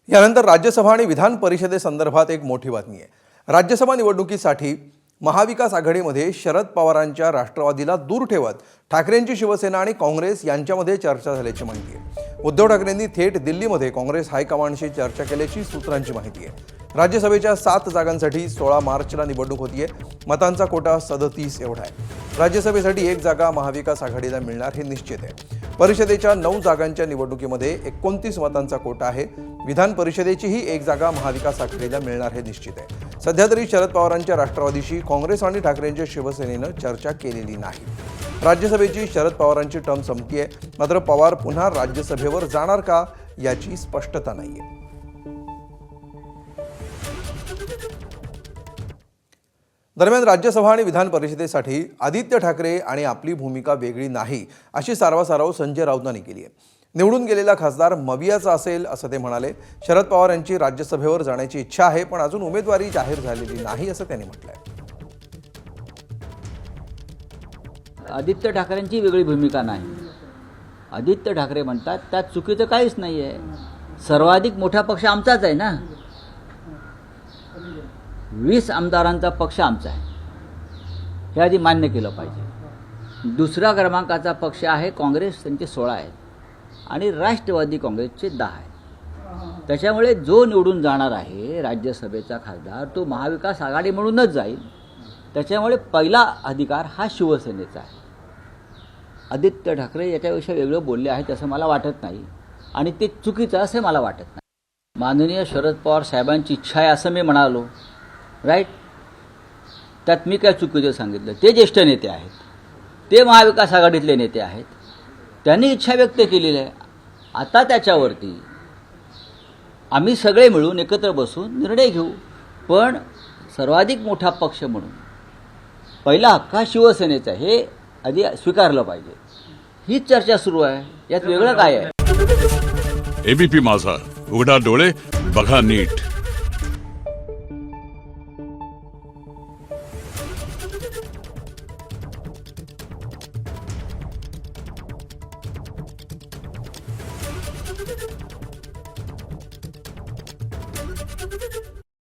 यानंतर राज्यसभा आणि विधान परिषदेसंदर्भात एक मोठी बातमी आहे। राज्यसभा निवडणुकीसाठी महाविकास आघाडीमध्ये शरद पवारांच्या राष्ट्रवादीला दूर ठेवत ठाकरेंची शिवसेना आणि काँग्रेस यांच्यामध्ये चर्चा झाल्याची माहिती आहे। उद्धव ठाकरेंनी थेट दिल्लीमध्ये काँग्रेस हायकमांडशी चर्चा केल्याची सूत्रांची माहिती आहे। राज्यसभेच्या 7 जागांसाठी 16 मार्चला निवडणूक होतीये। मतांचा कोटा 37 एवढा आहे। राज्यसभेसाठी 1 जागा महाविकास आघाडीला मिळणार हे निश्चित आहे। परिषदेच्या 9 जागांच्या निवडणुकीमध्ये 29 मतांचा कोटा आहे। विधान परिषदेचीही 1 जागा महाविकास आघाडीला मिळणार हे निश्चित आहे। सध्या तरी शरद पवारांच्या राष्ट्रवादीशी काँग्रेस आणि ठाकरेंच्या शिवसेनेनं चर्चा केलेली नाही। राज्यसभेची शरद पवारांची टर्म संपतीये, मात्र पवार पुन्हा राज्यसभेवर जाणार का याची स्पष्टता नाहीये। दरम्यान राज्यसभा आणि विधान परिषदेसाठी आदित्य ठाकरे आणि आपली भूमिका वेगळी नाही अशी सारवासारव संजय राऊतांनी केली आहे। निवडून गेलेला खासदार मवियाचा असेल असं ते म्हणाले। शरद पवार यांची राज्यसभेवर जाण्याची इच्छा आहे, पण अजून उमेदवारी जाहीर झालेली नाही असं त्यांनी म्हटलंय। आदित्य ठाकरेंची वेगळी भूमिका नाही। आदित्य ठाकरे म्हणतात त्यात चुकीचं काहीच नाही आहे। सर्वाधिक मोठा पक्ष आमचाच आहे ना। 20 आमदारांचा पक्ष आमचा आहे, हे आधी मान्य केलं पाहिजे। दुसऱ्या क्रमांकाचा पक्ष आहे काँग्रेस, त्यांचे 16 आहेत आणि राष्ट्रवादी काँग्रेसचे 10 आहेत। त्याच्यामुळे जो निवडून जाणार आहे राज्यसभेचा खासदार तो महाविकास आघाडी म्हणूनच जाईल। त्याच्यामुळे पहिला अधिकार हा शिवसेनेचा आहे। आदित्य ठाकरे याच्याविषयी वेगळं बोलले आहेत असं मला वाटत नाही आणि ते चुकीचं असं मला वाटत नाही। माननीय शरद पवार साहेबांची इच्छा आहे असं मी म्हणालो, राईट। त्यात मी काय चुकीचं सांगितलं? ते ज्येष्ठ नेते आहेत, ते महाविकास आघाडीतले नेते आहेत, त्यांनी इच्छा व्यक्त केलेली आहे। आता त्याच्यावरती आम्ही सगळे मिळून एकत्र बसून निर्णय घेऊ, पण सर्वाधिक मोठा पक्ष म्हणून पहिला हक्क हा शिवसेनेचा हे आधी स्वीकारलं पाहिजे। हीच चर्चा सुरू आहे, यात वेगळं काय आहे? एबीपी माझा, उघडा डोळे बघा नीट।